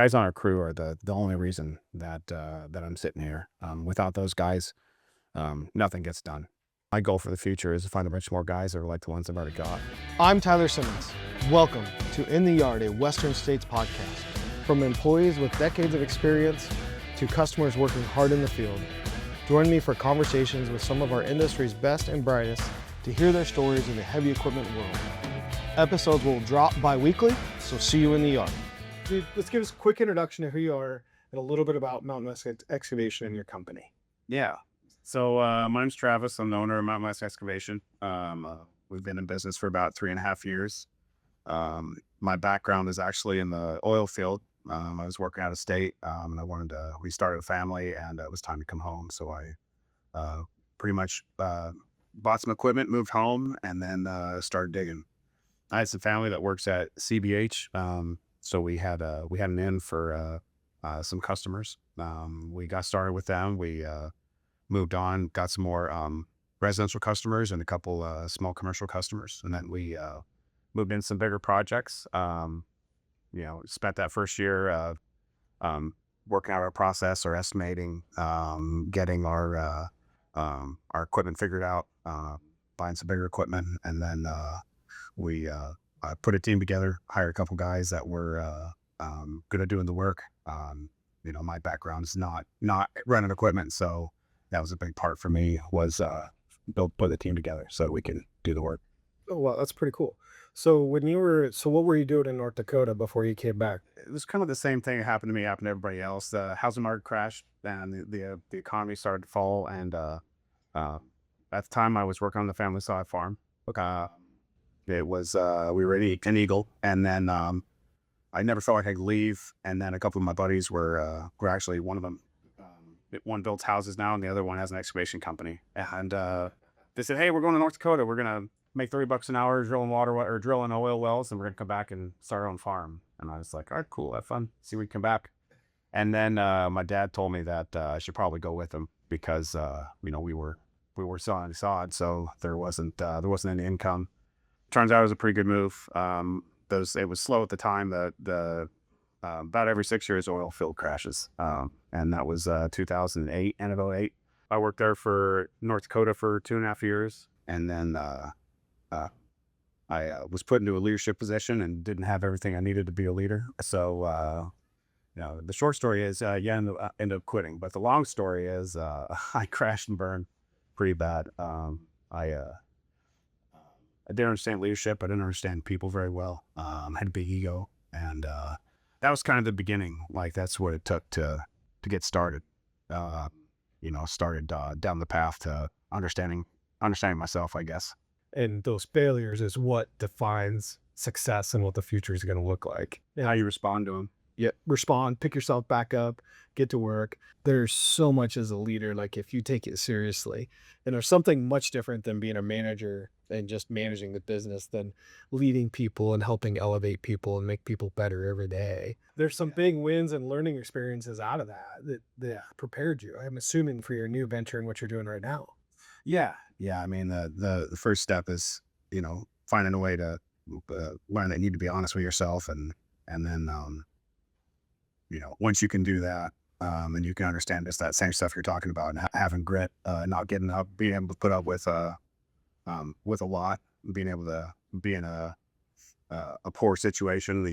Guys on our crew are the only reason that I'm sitting here. Without those guys, nothing gets done. My goal for the future is to find a bunch more guys that are like the ones I've already got. I'm Tyler Simmons. Welcome to In the Yard, a Western States podcast. From employees with decades of experience to customers working hard in the field. Join me for conversations with some of our industry's best and brightest to hear their stories in the heavy equipment world. Episodes will drop bi-weekly, so see you in the yard. Dude, let's give us a quick introduction to who you are and a little bit about Mountain West Excavation and your company. Yeah. So my name's Travis. I'm the owner of Mountain West Excavation. We've been in business for about 3.5 years. My background is actually in the oil field. I was working out of state, and we started a family, and it was time to come home. So I pretty much bought some equipment, moved home, and then started digging. I had some family that works at CBH, so we had an in for some customers. We got started with them. We moved on, got some more residential customers and a couple small commercial customers, and then we moved in some bigger projects. Spent that first year working out our process, or estimating, getting our equipment figured out, buying some bigger equipment, and then we put a team together, hired a couple guys that were good at doing the work. My background is not running equipment, so that was a big part for me, was put the team together so we can do the work. Oh, wow, that's pretty cool. So what were you doing in North Dakota before you came back? It was kind of the same thing that happened to me, happened to everybody else. The housing market crashed, and the economy started to fall. And at the time, I was working on the family side farm. It was we were an eagle, and then I never felt like I could leave. And then a couple of my buddies were actually, one of them, one builds houses now, and the other one has an excavation company. And they said, "Hey, we're going to North Dakota. We're gonna make $30 an hour drilling drilling oil wells, and we're gonna come back and start our own farm." And I was like, "All right, cool, have fun. See when we come back." And then my dad told me that I should probably go with him because we were sawing sod, so there wasn't any income. Turns out it was a pretty good move. It was slow at the time. About every 6 years, oil field crashes, and that was 2008, end of '08. I worked there for North Dakota for 2.5 years, and then I was put into a leadership position and didn't have everything I needed to be a leader. So the short story is, ended up quitting. But the long story is, I crashed and burned pretty bad. I didn't understand leadership. I didn't understand people very well. I had a big ego, and that was kind of the beginning. Like, that's what it took to get started. Started down the path to understanding myself, I guess. And those failures is what defines success and what the future is going to look like. How you respond to them. Yeah, respond, pick yourself back up, get to work. There's so much as a leader, like if you take it seriously. And there's something much different than being a manager and just managing the business than leading people and helping elevate people and make people better every day. There's some big wins and learning experiences out of that prepared you, I'm assuming, for your new venture and what you're doing right now. Yeah. I mean, the first step is, finding a way to learn that you need to be honest with yourself, and then once you can do that, and you can understand just that same stuff you're talking about, and having grit, not getting up, being able to put up with a lot, being able to be in a poor situation,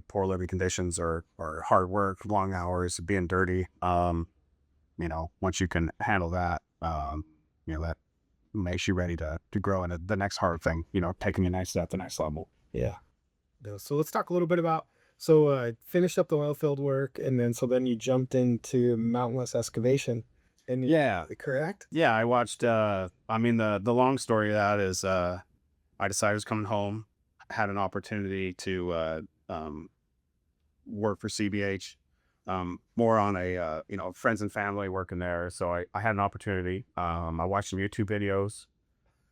poor living conditions, or hard work, long hours, being dirty. Once you can handle that, that makes you ready to grow into the next hard thing, taking a nice step to the next level. Yeah. So let's talk a little bit about, finished up the oil field work, and then you jumped into Mountain West Excavation. And yeah, correct? Yeah, I watched, the long story of that is, I decided I was coming home, had an opportunity to work for CBH, more on a, friends and family working there. So I had an opportunity. I watched some YouTube videos,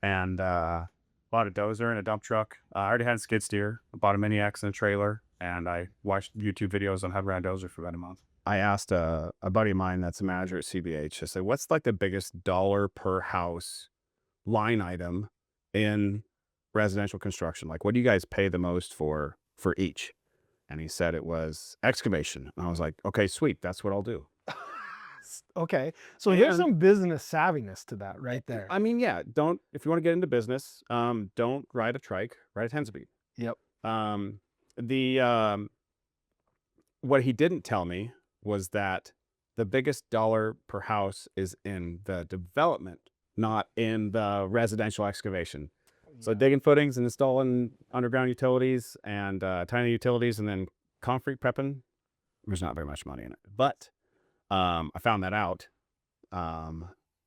and bought a dozer and a dump truck. I already had a skid steer. I bought a mini X and a trailer, and I watched YouTube videos on how to run a dozer for about a month. I asked a buddy of mine that's a manager at CBH, I said, "What's like the biggest dollar per house line item in residential construction? Like, what do you guys pay the most for each?" And he said it was excavation. And I was like, okay, sweet. That's what I'll do. Okay. So here's And some business savviness to that right there. I mean, yeah, if you want to get into business, don't ride a trike, ride a 10-speed. Yep. Um, the, what he didn't tell me was that the biggest dollar per house is in the development, not in the residential excavation. So digging footings and installing underground utilities and tiny utilities and then concrete prepping, there's not very much money in it. But I found that out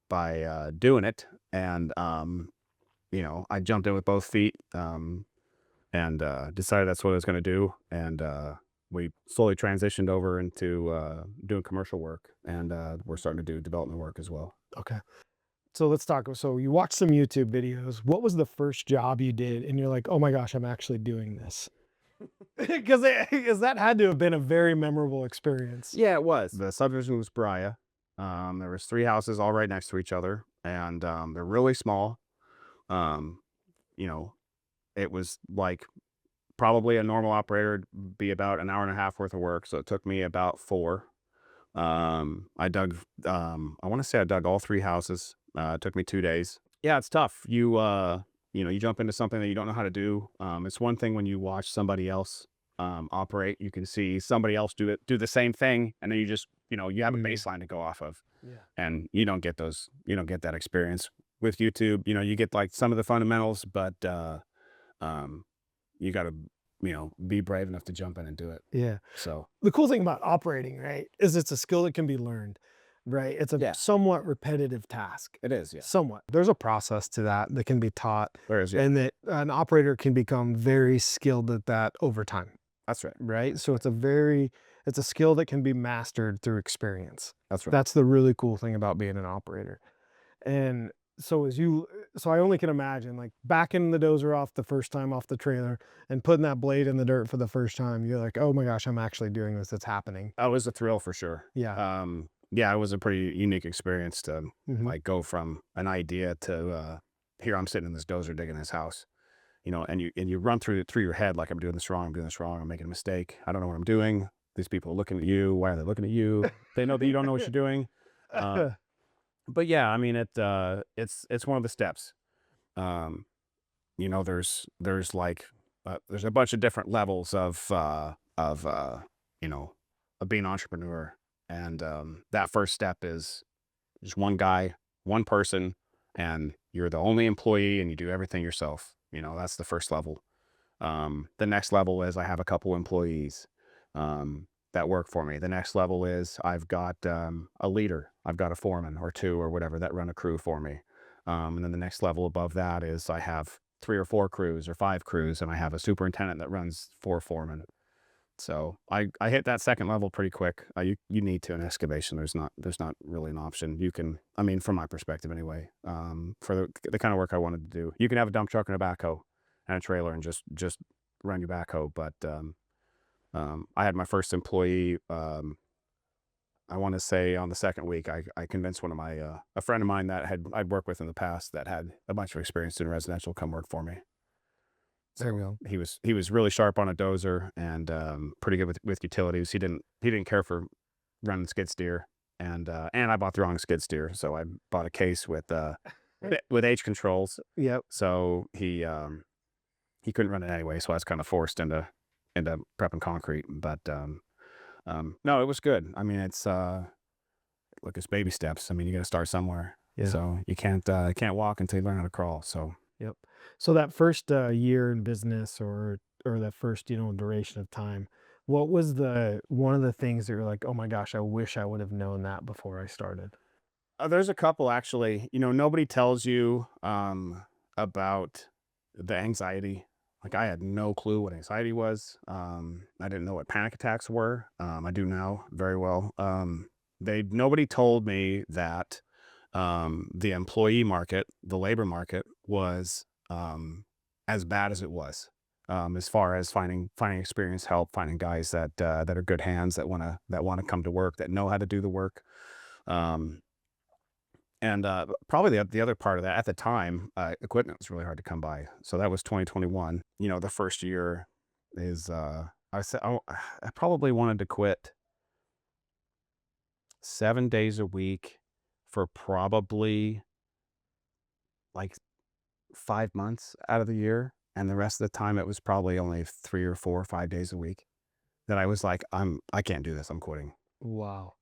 by doing it. And, I jumped in with both feet and decided that's what I was going to do. And we slowly transitioned over into doing commercial work. And we're starting to do development work as well. Okay. So let's talk. So you watched some YouTube videos. What was the first job you did? And you're like, oh my gosh, I'm actually doing this. Because that had to have been a very memorable experience. Yeah, it was. The subdivision was Bria. There was 3 houses all right next to each other, and they're really small. Um, it was like probably a normal operator would be about an hour and a half worth of work, so it took me about 4. I dug. I want to say I dug all 3 houses. It took me 2 days. Yeah, it's tough. You jump into something that you don't know how to do. It's one thing when you watch somebody else operate. You can see somebody else do the same thing, and then you just you have a baseline to go off of. Yeah. And you don't get that experience with YouTube. You get like some of the fundamentals, but you got to be brave enough to jump in and do it. Yeah. So The cool thing about operating, right, is it's a skill that can be learned, right? It's a somewhat repetitive task. it is. Yeah. Somewhat. There's a process to that can be taught, There is. Yeah. and that an operator can become very skilled at that over time, That's right. right? So it's a skill that can be mastered through experience. That's right. That's the really cool thing about being an operator. And so I only can imagine, like, backing the dozer off the first time off the trailer and putting that blade in the dirt for the first time. You're like, oh my gosh, I'm actually doing this. It's happening. That was a thrill for sure. Yeah. Yeah, it was a pretty unique experience to Mhm. like go from an idea to here I'm sitting in this dozer digging this house, and you run through your head like I'm doing this wrong, I'm making a mistake, I don't know what I'm doing. These people are looking at you. Why are they looking at you? They know that you don't know what you're doing. But yeah, I mean it's one of the steps. There's like there's a bunch of different levels of being an entrepreneur. And that first step is just one guy, one person, and you're the only employee and you do everything yourself. That's the first level. The next level is I have a couple employees that work for me. The next level is I've got a leader. I've got a foreman or 2 or whatever that run a crew for me. And then the next level above that is I have 3 or 4 crews or 5 crews, and I have a superintendent that runs 4 foremen. So I hit that second level pretty quick. You need to in excavation. There's not really an option. You can, I mean, from my perspective anyway, for the kind of work I wanted to do, you can have a dump truck and a backhoe and a trailer and just run your backhoe. But I had my first employee. I want to say on the second week, I convinced one of my a friend of mine that I'd worked with in the past that had a bunch of experience in residential come work for me. There we go. He was really sharp on a dozer and pretty good with utilities. He didn't care for running skid steer, and I bought the wrong skid steer, so I bought a case with H controls. Yep. So he couldn't run it anyway, so I was kind of forced into prepping concrete. But no, it was good. I mean, it's baby steps. I mean, you got to start somewhere. Yeah. So you can't walk until you learn how to crawl. So. Yep. So that first year in business or that first, duration of time, what was one of the things that you're like, oh my gosh, I wish I would have known that before I started? There's a couple actually. Nobody tells you about the anxiety. Like I had no clue what anxiety was. I didn't know what panic attacks were. I do now very well. Nobody told me that the employee market, the labor market, was as bad as it was, as far as finding experienced help, finding guys that are good hands that want to come to work, that know how to do the work. And probably the other part of that at the time, equipment was really hard to come by. So that was 2021. The first year is I said, oh, I probably wanted to quit 7 days a week for probably like 5 months out of the year. And the rest of the time, it was probably only 3 or 4 or 5 days a week that I was like, I can't do this. I'm quitting. Wow.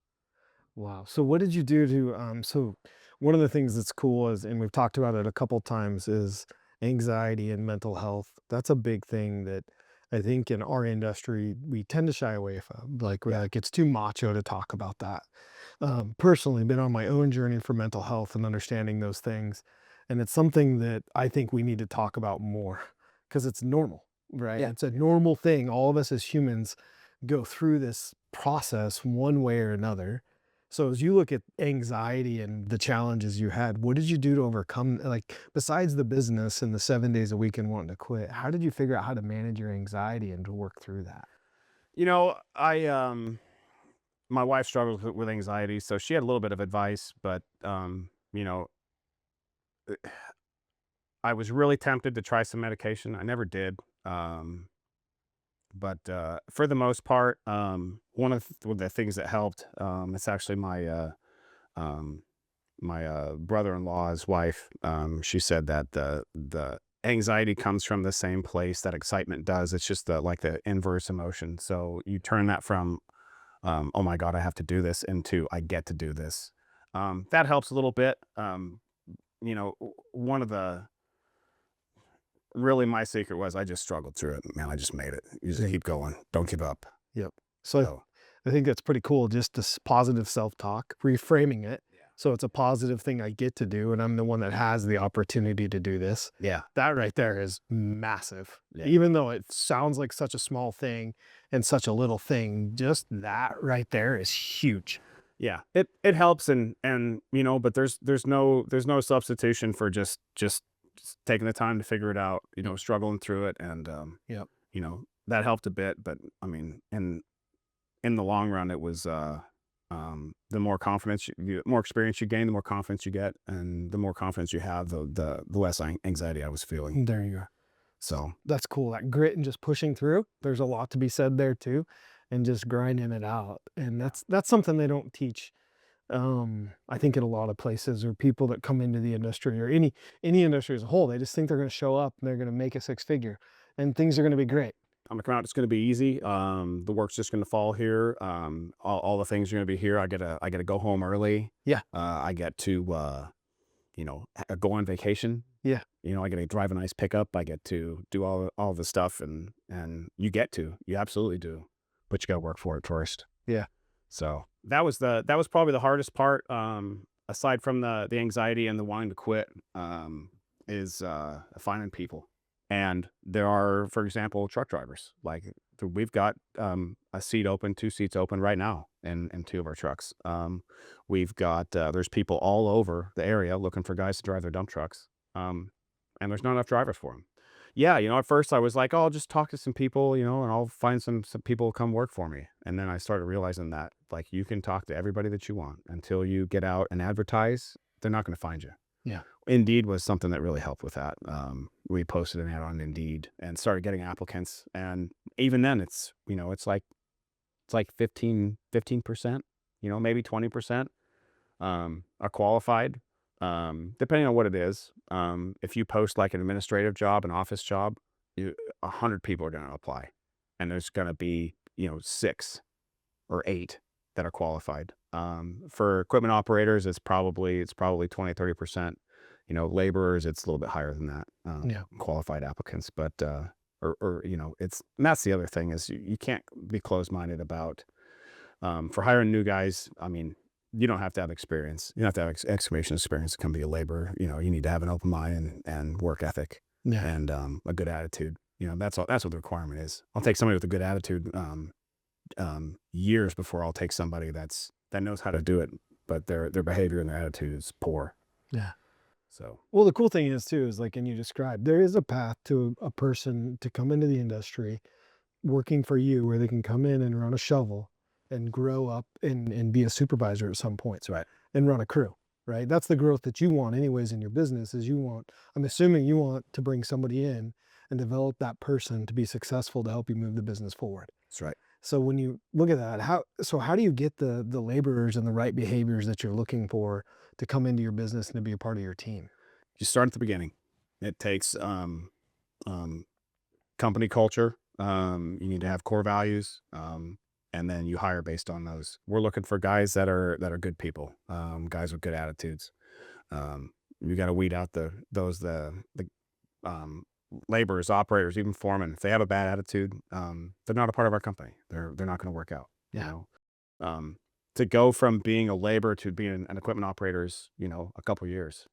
Wow. So what did you do to so one of the things that's cool is, and we've talked about it a couple times, is anxiety and mental health. That's a big thing that I think in our industry we tend to shy away from. Like we're Yeah. like it's too macho to talk about that. Personally, been on my own journey for mental health and understanding those things, and it's something that I think we need to talk about more because it's normal, right? Yeah. It's a normal thing. All of us as humans go through this process one way or another. So as you look at anxiety and the challenges you had, what did you do to overcome, like besides the business and the 7 days a week and wanting to quit, how did you figure out how to manage your anxiety and to work through that? My wife struggles with anxiety, so she had a little bit of advice, but I was really tempted to try some medication. I never did. But for the most part, one of the things that helped, it's actually um, my brother-in-law's wife. She said that the anxiety comes from the same place that excitement does. It's just like the inverse emotion. So you turn that from oh my God, I have to do this into I get to do this. That helps a little bit. One of the really my secret was I just struggled through it. Man, I just made it. You just Yeah. keep going. Don't give up. Yep. So So I think that's pretty cool. Just this positive self-talk, reframing it. yeah. So it's a positive thing I get to do, and I'm the one that has the opportunity to do this. Yeah. That right there is massive. Yeah. Even though it sounds like such a small thing and such a little thing, just that right there is huge. Yeah. It helps but there's no substitution for just taking the time to figure it out, struggling through it and Yep. that helped a bit, but I mean, in the long run it was the more confidence more experience you gain, the more confidence you get, and the more confidence you have, the less anxiety I was feeling. There you go. So That's cool. That grit and just pushing through. There's a lot to be said there too, and just grinding it out. And that's something they don't teach. I think in a lot of places or people that come into the industry or any industry as a whole, they just think they're going to show up and they're going to make a six figure, and things are going to be great. I'm gonna come out. It's gonna be easy. The work's just gonna fall here. All the things are gonna be here. I gotta go home early. Yeah. I get to go on vacation. Yeah. I get to drive a nice pickup. I get to do all the stuff, and you absolutely do, but you got to work for it first. Yeah. So that was probably the hardest part. Aside from the anxiety and the wanting to quit, is finding people. And there are, for example, truck drivers. Like we've got a seat open, 2 seats open right now in two of our trucks. We've got there's people all over the area looking for guys to drive their dump trucks. And there's not enough drivers for them. Yeah, at first I was like, oh, I'll just talk to some people, and I'll find some people to come work for me. And then I started realizing that like you can talk to everybody that you want until you get out and advertise, they're not going to find you. Yeah. Indeed was something that really helped with that. We posted an ad on Indeed and started getting applicants. And even then it's like 15%, maybe 20% are qualified. Depending on what it is. If you post like an administrative job, an office job, 100 people are going to apply, and there's going to be 6 or 8 that are qualified. For equipment operators, it's probably 20-30%. Laborers, it's a little bit higher than that. Yeah. Qualified applicants, but it's and that's the other thing is you can't be closed-minded about for hiring new guys. I mean, you don't have to have experience. You don't have to have excavation experience to come be a laborer. You need to have an open mind and work ethic Yeah. and a good attitude. That's what the requirement is. I'll take somebody with a good attitude years before I'll take somebody that knows how to do it, but their behavior and their attitude is poor. Yeah. So Well, the cool thing is too, is like, and you described, there is a path to a person to come into the industry working for you where they can come in and run a shovel and grow up and be a supervisor at some point. that's right. And run a crew, right? That's the growth that you want anyways in your business is I'm assuming you want to bring somebody in and develop that person to be successful to help you move the business forward. That's right. So when you look at that, how do you get the laborers and the right behaviors that you're looking for to come into your business and to be a part of your team? You start at the beginning. It takes um, company culture. You need to have core values, and then you hire based on those. We're looking for guys that are good people, guys with good attitudes. You got to weed out the um, laborers, operators, even foremen. If they have a bad attitude, they're not a part of our company. They're not going to work out. You Yeah. know, to go from being a laborer to being an equipment operator is, a couple years.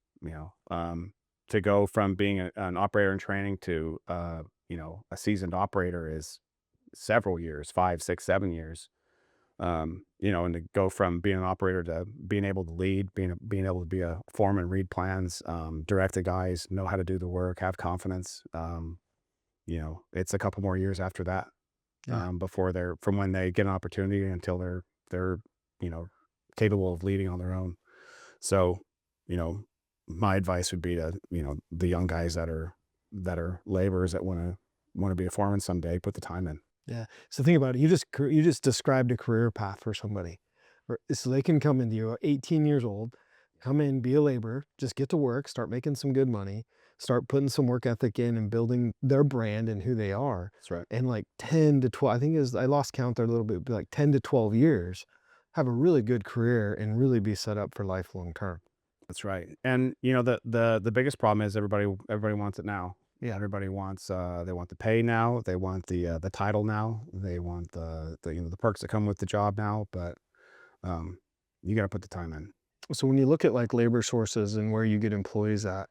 To go from being an operator in training to a seasoned operator is several years, 5, 6, 7 years. And to go from being an operator to being able to lead, being able to be a foreman, read plans, direct the guys, know how to do the work, have confidence. It's a couple more years after that, Yeah. before from when they get an opportunity until they're you know capable of leading on their own. So, you know, my advice would be to the young guys that are laborers that want to be a foreman someday, put the time in. Yeah. So think about it. You just described a career path for somebody. So they can come into you, 18 years old, come in, be a laborer, just get to work, start making some good money, start putting some work ethic in and building their brand and who they are. That's right. And like 10 to 12, I think is I lost count there a little bit, but like 10 to 12 years, have a really good career and really be set up for life long term. That's right. And the biggest problem is everybody wants it now. Yeah. Everybody wants they want the pay now, they want the title now, they want the perks that come with the job now, but you got to put the time in. So when you look at like labor sources and where you get employees at,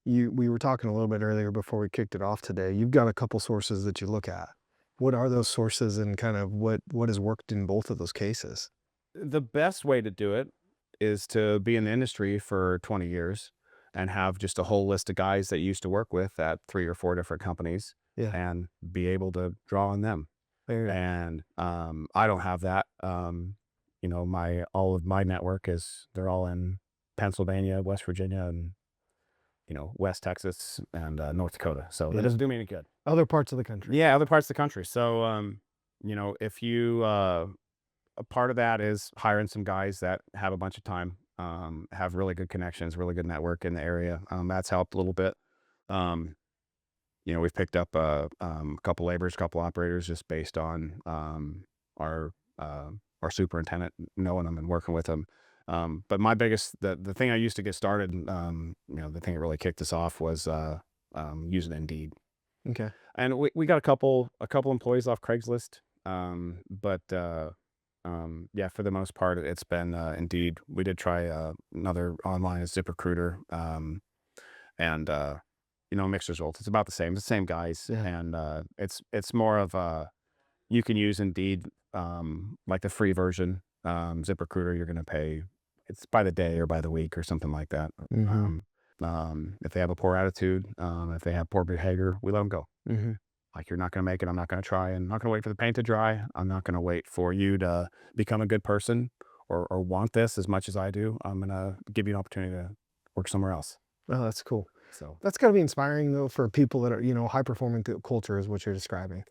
we were talking a little bit earlier before we kicked it off today. You've got a couple sources that you look at. What are those sources and kind of what has worked in both of those cases? The best way to do it is to be in the industry for 20 years and have just a whole list of guys that you used to work with at 3 or 4 different companies Yeah. and be able to draw on them. There. And I don't have that. All of my network they're all in Pennsylvania, West Virginia, and West Texas and North Dakota. So Yeah. that doesn't do me any good. Other parts of the country. Yeah, other parts of the country. So if you a part of that is hiring some guys that have a bunch of time, have really good connections, really good network in the area. That's helped a little bit. We've picked up a couple laborers, a couple operators just based on our superintendent knowing them and working with them. But my biggest, the thing I used to get started, the thing that really kicked us off was using Indeed. Okay. And we got a couple employees off Craigslist. But yeah, for the most part, it's been Indeed. We did try another online as ZipRecruiter, and mixed results. It's about the same guys, Yeah. and it's more of you can use Indeed, like the free version. ZipRecruiter, you're going to pay. It's by the day or by the week or something like that. Mhm. If they have a poor attitude, if they have poor behavior, we let them go. Mm-hmm. Like, you're not going to make it. I'm not going to try, and I'm not going to wait for the paint to dry. I'm not going to wait for you to become a good person or want this as much as I do. I'm going to give you an opportunity to work somewhere else. Oh, that's cool. So That's got to be inspiring though for people that are, high performing culture is what you're describing.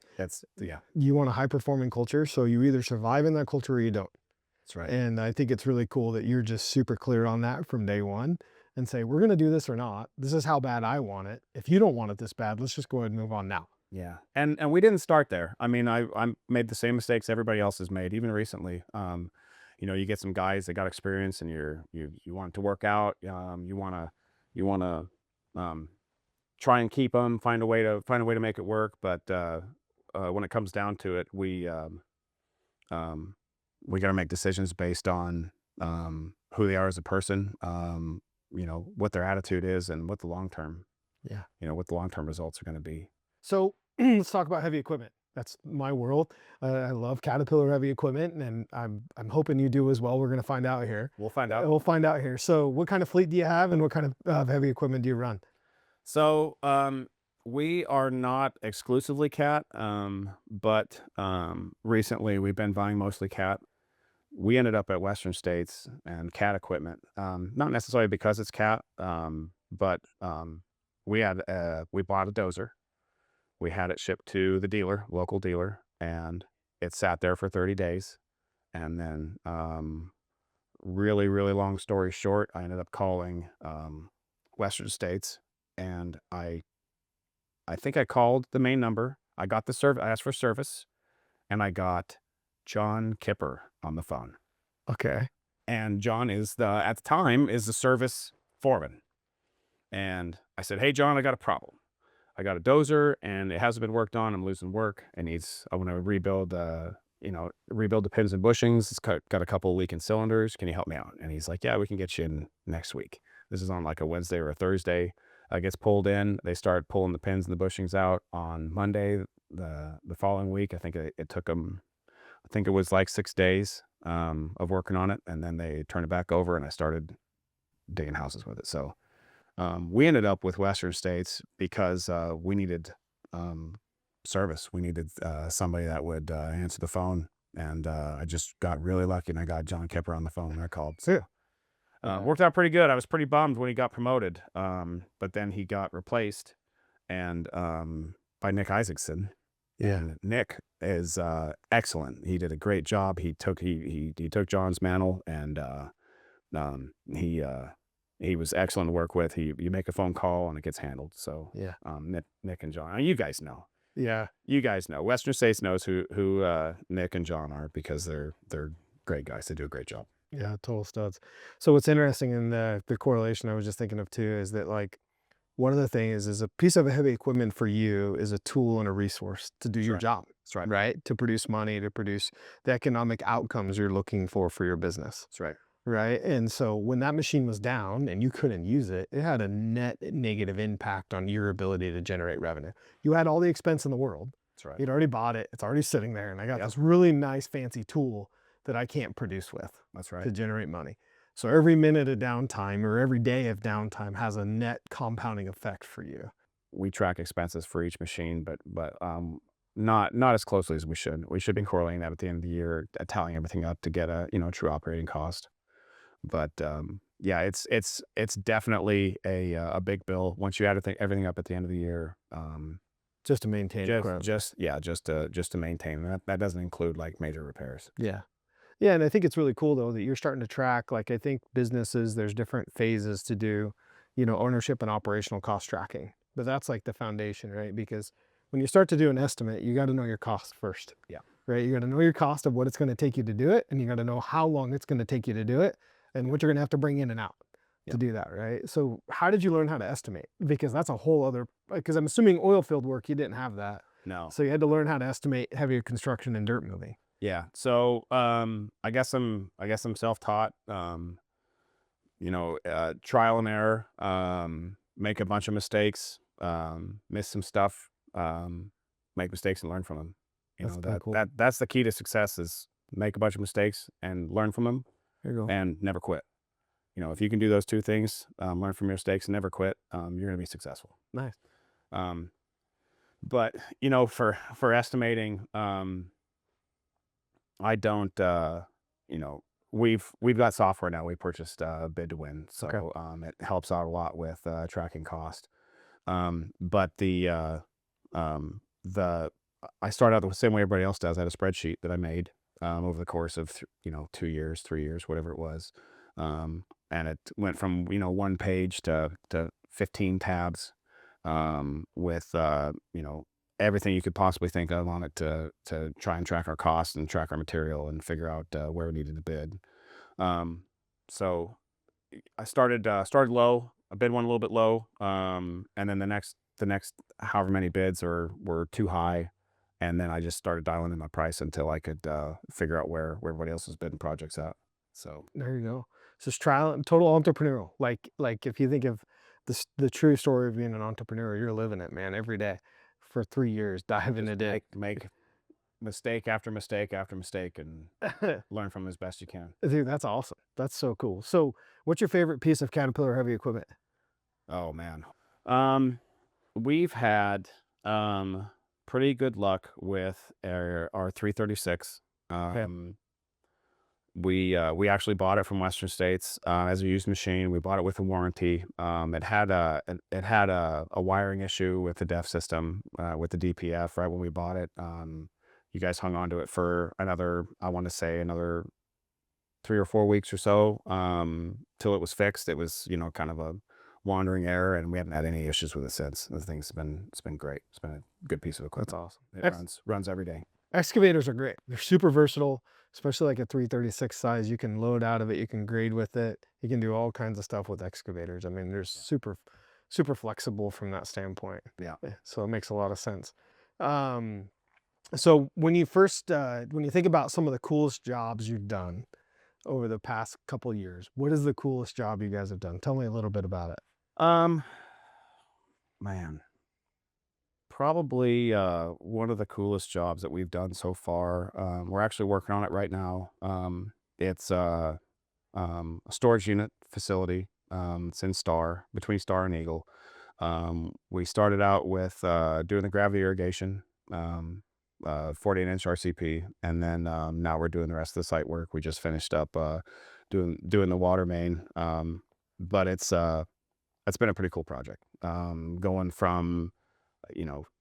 yeah, You want a high performing culture, so you either survive in that culture or you don't. that's right. And I think it's really cool that you're just super clear on that from day one and say, we're going to do this or not. This is how bad I want it. If you don't want it this bad, let's just go ahead and move on now. Yeah. And we didn't start there. I mean, I made the same mistakes everybody else has made, even recently. You get some guys that got experience and you want it to work out. You want to try and keep them, find a way to make it work. But when it comes down to it, we got to make decisions based on who they are as a person, what their attitude is, and what the long term Yeah. results are going to be. So let's talk about heavy equipment. That's my world. I love Caterpillar heavy equipment, and I'm hoping you do as well. We're going to find out here. We'll find out. We'll find out here. So what kind of fleet do you have, and what kind of heavy equipment do you run? So we are not exclusively Cat, but recently we've been buying mostly Cat. We ended up at Western States and Cat equipment, not necessarily because it's Cat, but we bought a dozer. We had it shipped to the dealer, local dealer, and it sat there for 30 days. And then, really, really long story short, I ended up calling Western States, and I think I called the main number. I got the service. I asked for service, and I got John Kipper on the phone. Okay. And John is at the time is the service foreman. And I said, "Hey, John, I got a problem. I got a dozer, and it hasn't been worked on. I'm losing work. I want to rebuild rebuild the pins and bushings. It's got a couple of leaking cylinders. Can you help me out?" And he's like, "Yeah, we can get you in next week." This is on like a Wednesday or a Thursday. Gets pulled in. They start pulling the pins and the bushings out on Monday. The following week, I think it took them. I think it was like 6 days of working on it, and then they turned it back over, and I started digging houses with it. So we ended up with Western States because we needed service. We needed somebody that would answer the phone, and I just got really lucky, and I got John Kipper on the phone. And I called. So worked out pretty good. I was pretty bummed when he got promoted, but then he got replaced, and by Nick Isaacson. Yeah. And Nick is excellent. He did a great job. He took John's mantle, and he was excellent to work with. You make a phone call and it gets handled. So Yeah. Nick and John, you guys know. Yeah. You guys know. Western States knows who Nick and John are because they're great guys. They do a great job. Yeah, total studs. So what's interesting in the correlation I was just thinking of too is that like one of the things is a piece of heavy equipment for you is a tool and a resource to do your right. job. That's right. Right? To produce money, to produce the economic outcomes you're looking for your business. That's right. Right? And so when that machine was down and you couldn't use it, it had a net negative impact on your ability to generate revenue. You had all the expense in the world. That's right. You'd already bought it. It's already sitting there. And I got Yep. this really nice fancy tool that I can't produce with That's right. to generate money. So every minute of downtime or every day of downtime has a net compounding effect for you. We track expenses for each machine, but not as closely as we should. We should be correlating that at the end of the year, tallying everything up to get a true operating cost. But yeah, it's definitely a big bill once you add everything up at the end of the year. Just to maintain just to maintain that doesn't include like major repairs. Yeah. Yeah, and I think it's really cool though that you're starting to track, like I think businesses, there's different phases to do, ownership and operational cost tracking. But that's like the foundation, right? Because when you start to do an estimate, you got to know your cost first. Yeah. Right? You got to know your cost of what it's going to take you to do it, and you got to know how long it's going to take you to do it and what you're going to have to bring in and out to do that, right? So how did you learn how to estimate? Because that's a whole other, because I'm assuming oil field work, you didn't have that. No. So you had to learn how to estimate heavier construction and dirt moving. Yeah. So I guess I'm self-taught. Trial and error. Make a bunch of mistakes. Miss some stuff. Make mistakes and learn from them. That's the key to success is make a bunch of mistakes and learn from them. There you go. And never quit. If you can do those two things, learn from your mistakes and never quit, you're going to be successful. Nice. But for estimating, I don't, we've got software now. We purchased Bid to Win, so it helps out a lot with tracking cost. But I started out the same way everybody else does. I had a spreadsheet that I made over the course of 2 years, 3 years, whatever it was, and it went from one page to 15 tabs with everything you could possibly think of on it to try and track our costs and track our material and figure out where we needed to bid. So I started low. I bid one a little bit low, and then the next however many bids were too high, and then I just started dialing in my price until I could figure out where everybody else was bidding projects at. So there you go. So it's total entrepreneurial. Like if you think of the true story of being an entrepreneur, you're living it, man, every day for 3 years, diving into it. Make mistake after mistake after mistake and learn from as best you can. Dude, that's awesome. That's so cool. So what's your favorite piece of Caterpillar heavy equipment? Oh man. We've had pretty good luck with our 336. we actually bought it from Western States as a used machine. We bought it with a warranty. It had a wiring issue with the DEF system with the DPF right when we bought it. You guys hung on to it for another, I want to say another 3 or 4 weeks or so till it was fixed. It was, kind of a wandering error, and we haven't had any issues with it since. The thing's been great. It's been a good piece of equipment. That's awesome. It runs every day. Excavators are great. They're super versatile, especially like a 336 size. You can load out of it. You can grade with it. You can do all kinds of stuff with excavators. I mean, they're super flexible from that standpoint. Yeah. So it makes a lot of sense. So when you think about some of the coolest jobs you've done over the past couple of years, what is the coolest job you guys have done? Tell me a little bit about it. Man, probably one of the coolest jobs that we've done so far. We're actually working on it right now. It's a storage unit facility. It's in Star, between Star and Eagle. We started out with doing the gravity irrigation, 48-inch RCP, and then now we're doing the rest of the site work. We just finished up doing the water main, but it's been a pretty cool project. Going from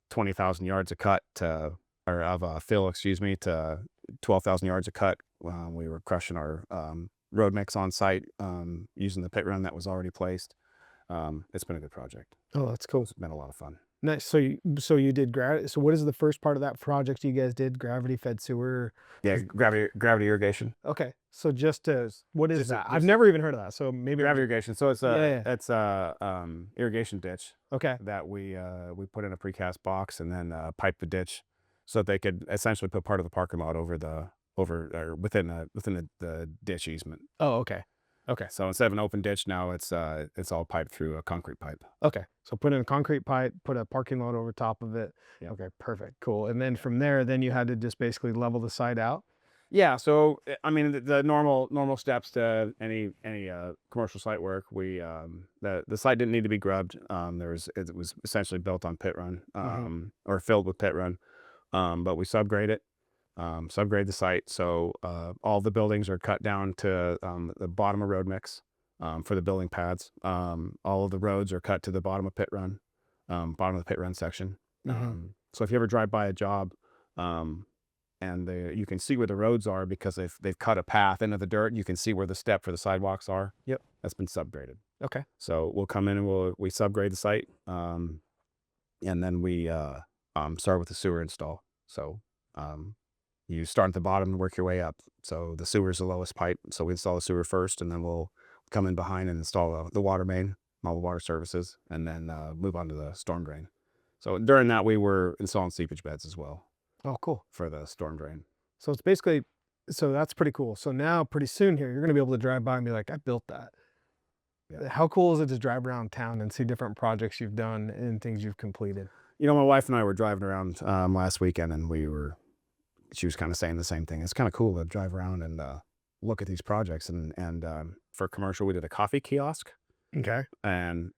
20,000 yards of cut of fill, to 12,000 yards of cut. We were crushing our road mix on site using the pit run that was already placed. It's been a good project. Oh, that's cool. It's been a lot of fun. Nice. So you did gravity. So what is the first part of that project you guys did? Gravity fed sewer. Yeah, gravity irrigation. Okay. So what is Just- that? I've just- never even heard of that. So maybe Gravity irrigation. So it's Yeah. it's a irrigation ditch Okay. that we put in a precast box and then pipe the ditch so that they could essentially put part of the parking lot within the ditch easement. Oh, okay. Okay. So instead of an open ditch now, it's all piped through a concrete pipe. Okay. So put in a concrete pipe, put a parking lot over top of it. Yeah. Okay. Perfect. Cool. And then from there, then you had to just basically level the site out. Yeah. So I mean, the normal steps to any commercial site work. The site didn't need to be grubbed. It was essentially built on pit run, or filled with pit run, but we subgrade it. Subgrade the site, so all the buildings are cut down to the bottom of road mix for the building pads. All of the roads are cut to the bottom of pit run, bottom of the pit run section. So if you ever drive by a job, and you can see where the roads are because they've cut a path into the dirt, you can see where the step for the sidewalks are. Yep, that's been subgraded. Okay. So we'll come in and we subgrade the site, and then we start with the sewer install. So you start at the bottom and work your way up. So the sewer is the lowest pipe. So we install the sewer first, and then we'll come in behind and install the water main, all the water services, and then move on to the storm drain. So during that, we were installing seepage beds as well. Oh, cool. For the storm drain. So it's basically, so that's pretty cool. So now pretty soon here, you're going to be able to drive by and be like, I built that. Yeah. How cool is it to drive around town and see different projects you've done and things you've completed? My wife and I were driving around last weekend, and she was kind of saying the same thing. It's kind of cool to drive around and look at these projects. And for commercial, we did a coffee kiosk. Okay. And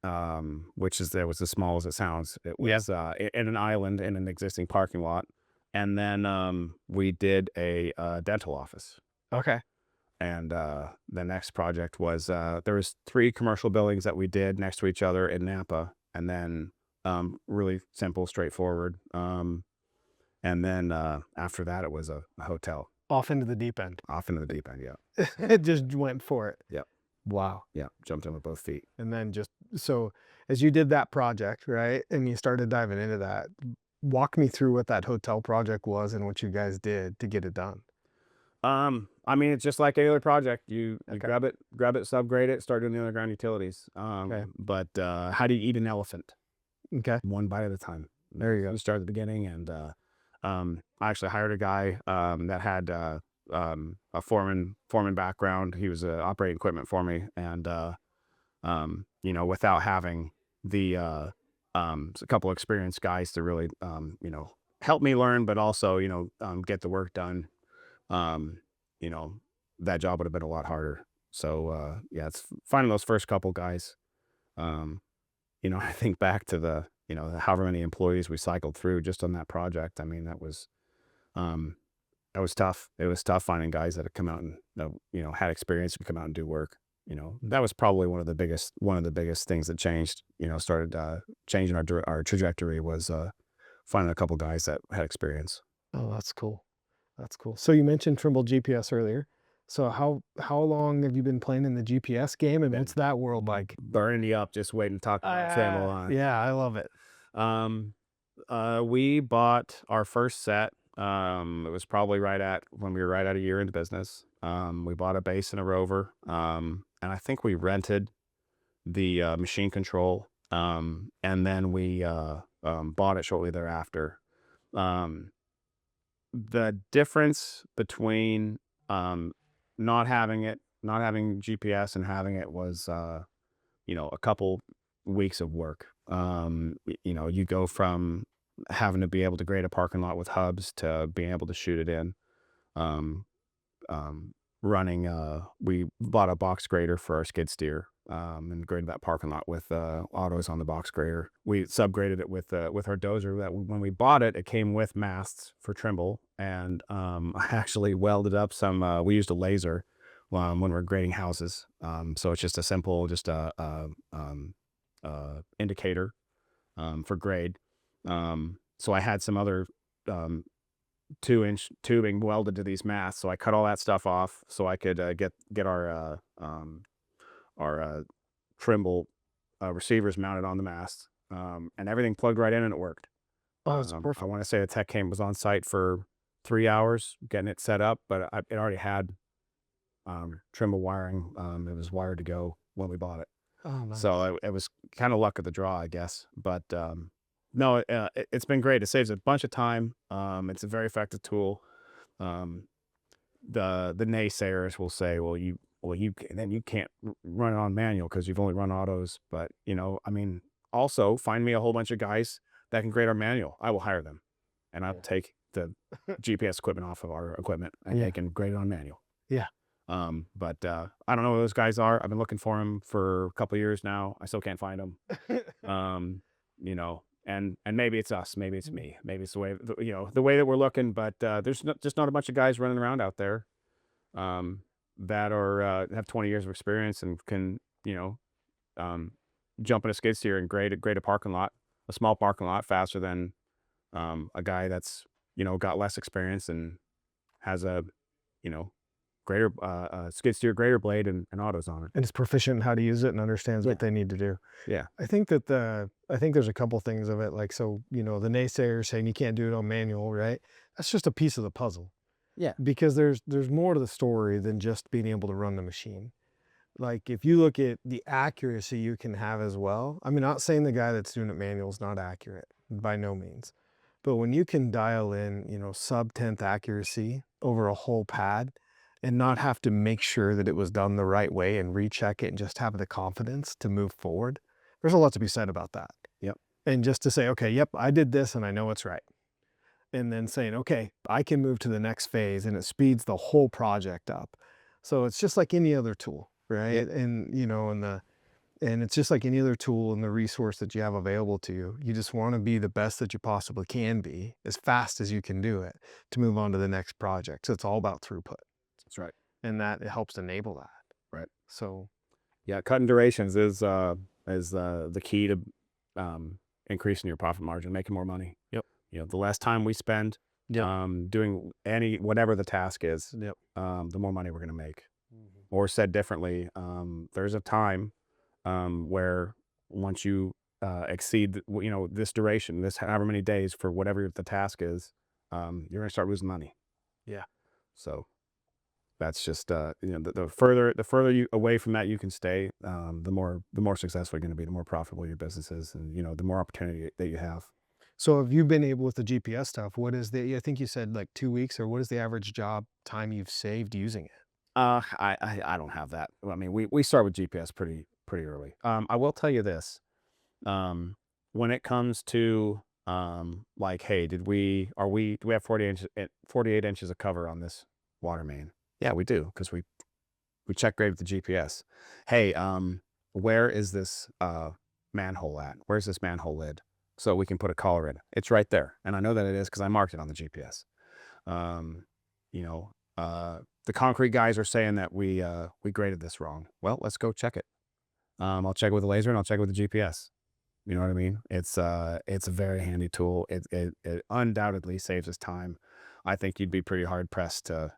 which was as small as it sounds. It was in an island in an existing parking lot. And then we did a dental office. Okay. And the next project was there was 3 commercial buildings that we did next to each other in Napa, and then really simple, straightforward. And then after that, it was a hotel. Off into the deep end. Off into the deep end, yeah. It just went for it. Yeah. Wow. Yeah, jumped in with both feet. And then so as you did that project, right, and you started diving into that, walk me through what that hotel project was and what you guys did to get it done. I mean, it's just like any other project. You grab it, subgrade it, start doing the underground utilities. But how do you eat an elephant? Okay. One bite at a time. There you go. You start at the beginning, and I actually hired a guy that had a foreman background. He was operating equipment for me, and without having a couple experienced guys to really help me learn, but also get the work done. That job would have been a lot harder. So it's finding those first couple guys. I think back to the however many employees we cycled through just on that project. I mean, that was It was tough. It was tough finding guys that had come out and had experience and come out and do work. That was probably one of the biggest things that changed. Started changing our trajectory was finding a couple guys that had experience. Oh, that's cool. That's cool. So you mentioned Trimble GPS earlier. So how long have you been playing in the GPS game, and what's that world like? Burning you up just waiting to talk about Trimble. Yeah, I love it. We bought our first set. It was probably when we were right at a year into business. We bought a base and a rover. And I think we rented the machine control. And then we bought it shortly thereafter. The difference between not having GPS and having it was a couple weeks of work. You go from having to be able to grade a parking lot with hubs to being able to shoot it in. We bought a box grader for our skid steer and graded that parking lot with autos on the box grader. We subgraded it with our dozer. That when we bought it, it came with masts for Trimble, and I actually welded up some. We used a laser when we were grading houses. So it's just a simple, indicator for grade. So I had some other 2-inch tubing welded to these masts, so I cut all that stuff off so I could get our Trimble receivers mounted on the mast, and everything plugged right in and it worked. Oh, it's perfect. I want to say the tech was on site for 3 hours getting it set up, but it already had Trimble wiring. It was wired to go when we bought it. Oh, nice. So it was kind of luck of the draw, I guess. But no, it's been great. It saves a bunch of time. It's a very effective tool. The naysayers will say, well, you can't run it on manual because you've only run autos. But also find me a whole bunch of guys that can grade our manual. I will hire them, and I'll take the GPS equipment off of our equipment, and they can grade it on manual. Yeah. But I don't know who those guys are. I've been looking for them for a couple of years now. I still can't find them. And maybe it's us, maybe it's me, maybe it's the way that we're looking. But there's just not a bunch of guys running around out there that are have 20 years of experience and can jump in a skid steer and grade a parking lot, a small parking lot, faster than a guy that's got less experience and has a greater skid steer grader blade and autos on it, and is proficient in how to use it and understands what they need to do. Yeah. I think there's a couple things of it, like, so the naysayers saying you can't do it on manual, right? That's just a piece of the puzzle. Yeah. Because there's more to the story than just being able to run the machine. Like, if you look at the accuracy you can have as well, not saying the guy that's doing it manual is not accurate, by no means. But when you can dial in, sub-tenth accuracy over a whole pad and not have to make sure that it was done the right way and recheck it and just have the confidence to move forward, there's a lot to be said about that. Yep. And just to say, okay, yep, I did this and I know it's right. And then saying, okay, I can move to the next phase, and it speeds the whole project up. So it's just like any other tool, right? Yep. And it's just like any other tool and the resource that you have available to you. You just want to be the best that you possibly can be, as fast as you can do it, to move on to the next project. So it's all about throughput. That's right. And that it helps enable that. Right. So yeah, cutting durations is the key to increasing your profit margin, making more money. Yep. The less time we spend doing whatever the task is, the more money we're going to make. Mm-hmm. Or said differently, there's a time where once you exceed this duration, this however many days for whatever the task is, you're going to start losing money. Yeah. So that's just the further you away from that you can stay, the more successful you're going to be, the more profitable your business is, and the more opportunity that you have. So have you been able with the GPS stuff? What is I think you said like 2 weeks, or what is the average job time you've saved using it? I don't have that. We start with GPS pretty early. I will tell you this, when it comes to like, hey, do we have 48 inches of cover on this water main? Yeah, we do, because we check grade with the GPS. Hey, where is this manhole at? Where's this manhole lid? So we can put a collar in it. It's right there, and I know that it is because I marked it on the GPS. the concrete guys are saying that we graded this wrong. Well, let's go check it. I'll check it with a laser and I'll check it with the GPS. You know what I mean? It's a very handy tool. It undoubtedly saves us time. I think you'd be pretty hard pressed to.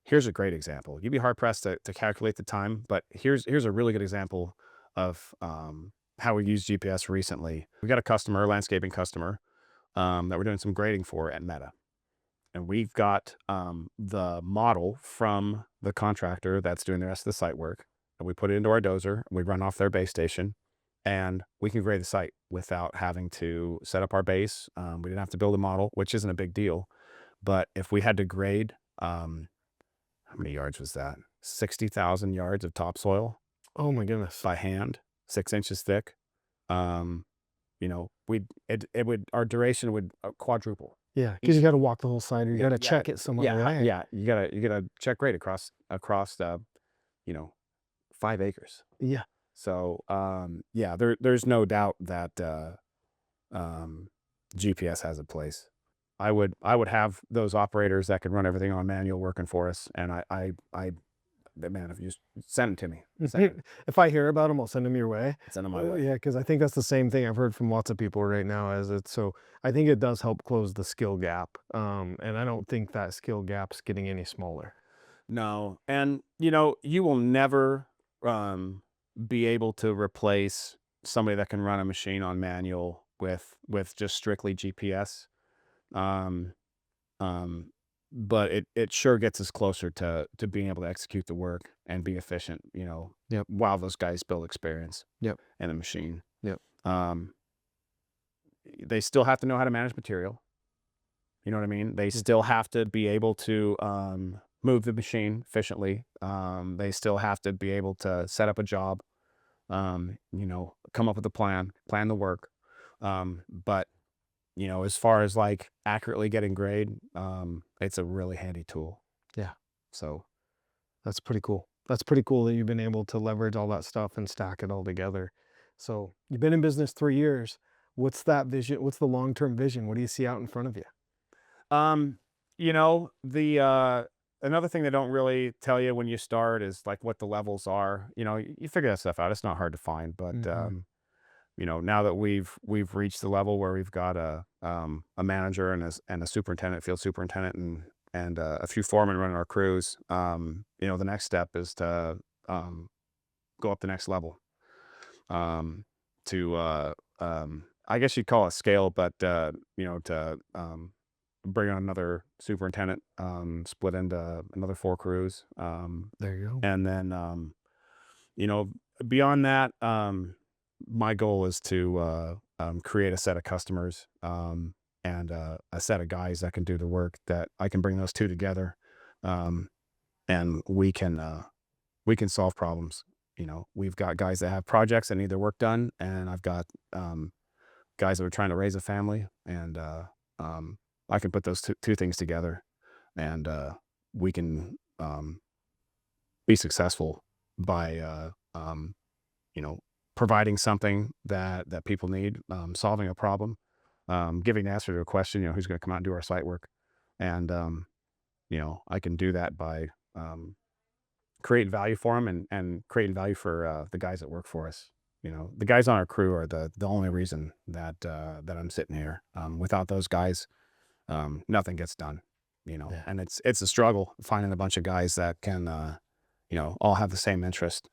Here's a great example. You'd be hard pressed to calculate the time, but here's a really good example of how we used GPS recently. We got a landscaping customer, that we're doing some grading for at Meta. And we've got the model from the contractor that's doing the rest of the site work. And we put it into our dozer, and we run off their base station, and we can grade the site without having to set up our base. We didn't have to build a model, which isn't a big deal. But if we had to grade, how many yards was that? 60,000 yards of topsoil Oh my goodness. by hand, 6 inches thick. Our duration would quadruple. Yeah, because you got to walk the whole site, or you got to Yeah, check it somewhere. Right? yeah. You gotta check grade across 5 acres. Yeah. So there's no doubt that GPS has a place. I would have those operators that could run everything on manual working for us, and man, if you just send them to me, If I hear about them, I'll send them your way. send them my way. Yeah, because I think that's the same thing I've heard from lots of people right now. So I think it does help close the skill gap, and I don't think that skill gap's getting any smaller. No, and you will never be able to replace somebody that can run a machine on manual with just strictly GPS. Um, but it sure gets us closer to being able to execute the work and be efficient, Yep. while those guys build experience. Yep. In the machine. Yep. They still have to know how to manage material. You know what I mean? They still have to be able to move the machine efficiently. They still have to be able to set up a job, come up with a plan the work. But as far as like accurately getting grade, it's a really handy tool. Yeah. So That's pretty cool. That's pretty cool that you've been able to leverage all that stuff and stack it all together. So you've been in business 3 years. What's that vision? What's the long-term vision? What do you see out in front of you? the another thing they don't really tell you when you start is like what the levels are. You figure that stuff out. It's not hard to find, but Mhm. now that we've reached the level where we've got a manager and a superintendent, field superintendent, and a few foremen running our crews, the next step is to go up the next level, to I guess you'd call it scale, but to bring on another superintendent, split into another 4 crews, There you go. and then beyond that, my goal is to create a set of customers, and a set of guys that can do the work, that I can bring those two together, and we can solve problems. We've got guys that have projects that need their work done, and I've got guys that are trying to raise a family, and I can put those two things together, and we can be successful by providing something that people need, solving a problem, giving the answer to a question, who's going to come out and do our site work. And I can do that by creating value for them, and creating value for the guys that work for us. The guys on our crew are the only reason that I'm sitting here. Without those guys, nothing gets done. Yeah. And it's a struggle finding a bunch of guys that can all have the same interest,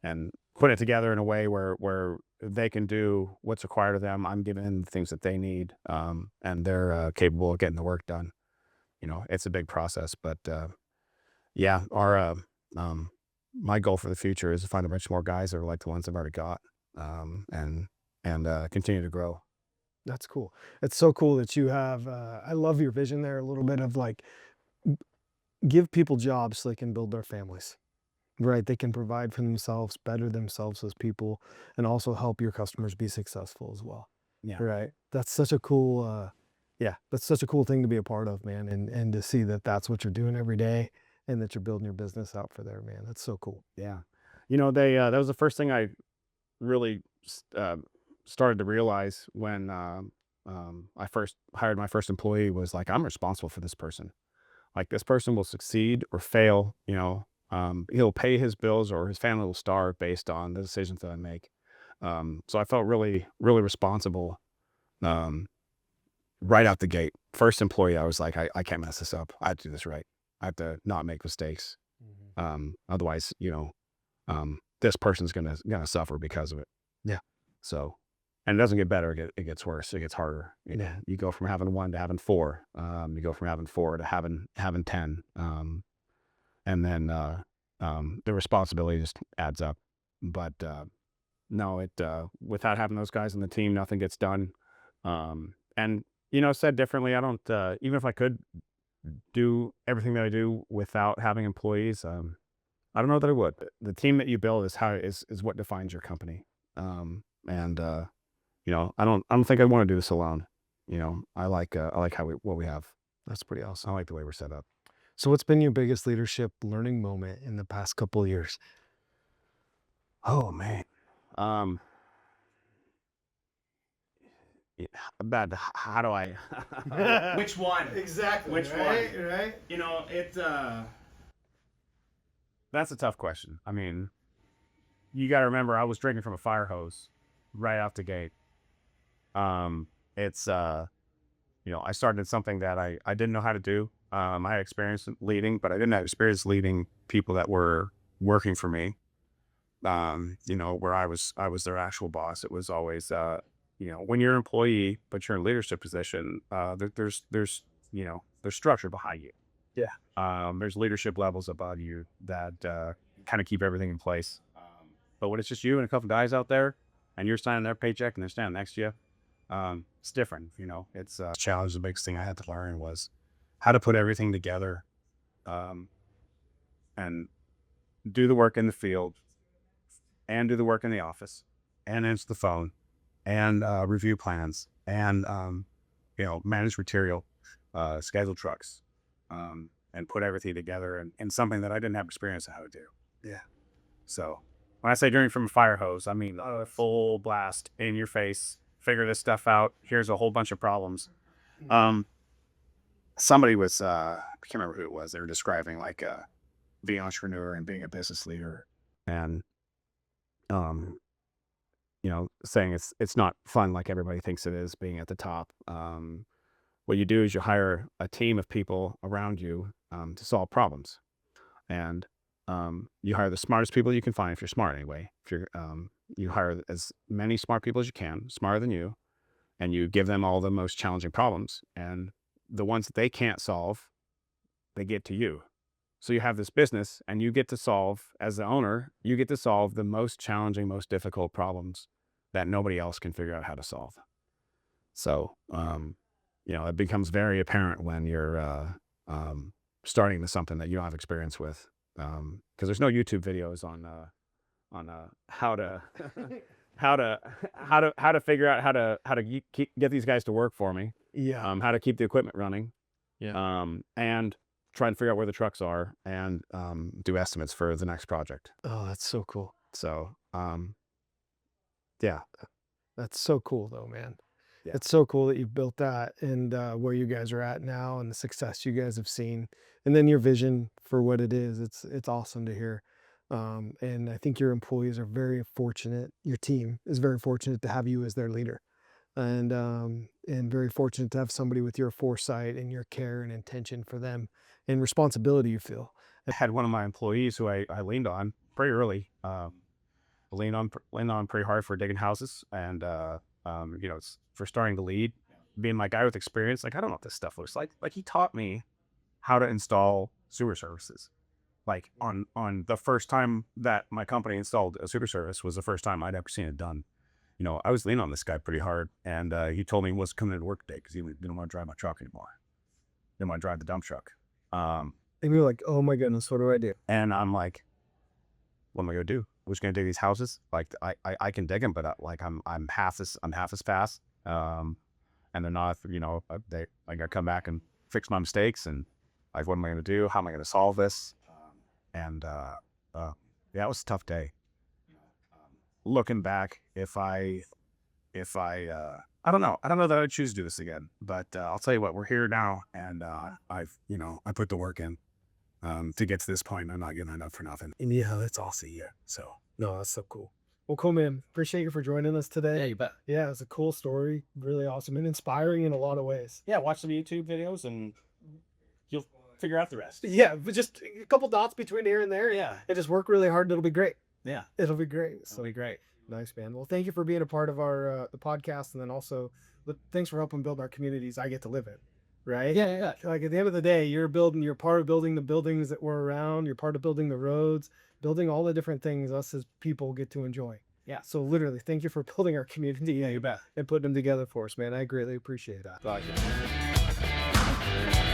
and put it together in a way where they can do what's required of them. I'm giving them the things that they need, and they're capable of getting the work done. It's a big process, but yeah, our my goal for the future is to find a bunch more guys that are like the ones I've already got, and continue to grow. That's cool. It's so cool that you have, I love your vision there, a little bit of like, give people jobs so they can build their families, right? They can provide for themselves, better themselves as people, and also help your customers be successful as well. Yeah. Right. That's such a cool, that's such a cool thing to be a part of, man. And to see that that's what you're doing every day, and that you're building your business out for there, man. That's so cool. Yeah. That was the first thing I really started to realize when I first hired my first employee was like, I'm responsible for this person. Like this person will succeed or fail, he'll pay his bills or his family will starve based on the decisions that I make. So I felt really, really responsible um, right out the gate. First employee, I was like, I can't mess this up. I have to do this right. I have to not make mistakes. Otherwise, this person's gonna suffer because of it. Yeah. So, and it doesn't get better. It gets worse. It gets harder. Yeah. You go from having one to having four. You go from having four to having 10. And then the responsibility just adds up. But no, without having those guys on the team, nothing gets done. And said differently, I don't. Even if I could do everything that I do without having employees, I don't know that I would. The team that you build is what defines your company. And I don't think I want to do this alone. I like what we have. That's pretty awesome. I like the way we're set up. So what's been your biggest leadership learning moment in the past couple of years? Oh man. Yeah, bad. How do I? Which one? Exactly. Which right, one? Right. That's a tough question. I mean, you got to remember, I was drinking from a fire hose right out the gate. It's I started something that I didn't know how to do. I had experience leading, but I didn't have experience leading people that were working for me. Where I was their actual boss. It was always when you're an employee but you're in a leadership position, there's structure behind you. Yeah. There's leadership levels above you that kind of keep everything in place. But when it's just you and a couple guys out there and you're signing their paycheck and they're standing next to you, it's different. It's a challenge. The biggest thing I had to learn was how to put everything together and do the work in the field and do the work in the office and answer the phone and review plans and manage material, schedule trucks, and put everything together in something that I didn't have experience on how to do. Yeah. So when I say drinking from a fire hose, I mean full blast in your face, figure this stuff out. Here's a whole bunch of problems. Somebody was, I can't remember who it was. They were describing like being an entrepreneur and being a business leader and, saying it's not fun like everybody thinks it is being at the top. What you do is you hire a team of people around you to solve problems. And you hire the smartest people you can find if you're smart anyway. If you're, you hire as many smart people as you can, smarter than you, and you give them all the most challenging problems. And the ones that they can't solve, they get to you. So you have this business and you get to solve, as the owner, you get to solve the most challenging, most difficult problems that nobody else can figure out how to solve. So, it becomes very apparent when you're starting to something that you don't have experience with. Because there's no YouTube videos on how to how to figure out how to get these guys to work for me. Yeah. How to keep the equipment running. Yeah. And try and figure out where the trucks are and do estimates for the next project. Oh, that's so cool. So, yeah. That's so cool though, man. Yeah. It's so cool that you've built that and where you guys are at now and the success you guys have seen and then your vision for what it is. It's awesome to hear. And I think your employees are very fortunate. Your team is very fortunate to have you as their leader and very fortunate to have somebody with your foresight and your care and intention for them and responsibility you feel. I had one of my employees who I leaned on pretty early. Leaned on pretty hard for digging houses and it's for starting to lead, being my guy with experience. Like, I don't know what this stuff looks like. Like, he taught me how to install sewer services. Like on the first time that my company installed a sewer service was the first time I'd ever seen it done. I was leaning on this guy pretty hard, and he told me he wasn't coming into work today because he didn't want to drive my truck anymore. Didn't want to drive the dump truck. And you're like, oh my goodness, what do I do? And I'm like, what am I gonna do? I'm just gonna dig these houses. Like I can dig them, but I'm half as fast. And they're not. I gotta come back and fix my mistakes. And like, what am I gonna do? How am I gonna solve this? Yeah, it was a tough day. Looking back, if I I don't know. I don't know that I would choose to do this again, but I'll tell you what, we're here now, and I put the work in to get to this point. I'm not getting up for nothing. And yeah, that's awesome. Yeah. So No, that's so cool. Well, cool, man. Appreciate you for joining us today. Yeah, you bet. Yeah, it's a cool story. Really awesome and inspiring in a lot of ways. Yeah, watch some YouTube videos and you'll figure out the rest. Yeah, but just a couple dots between here and there. Yeah. And just work really hard and it'll be great. Yeah. It'll be great. That'll be great. Nice, man. Well, thank you for being a part of our the podcast, and then also thanks for helping build our communities I get to live in. Right? Yeah. Like at the end of the day, you're part of building the buildings that we're around. You're part of building the roads, building all the different things us as people get to enjoy. Yeah. So literally, thank you for building our community. Yeah, you bet. And putting them together for us, man. I greatly appreciate that. Glad you.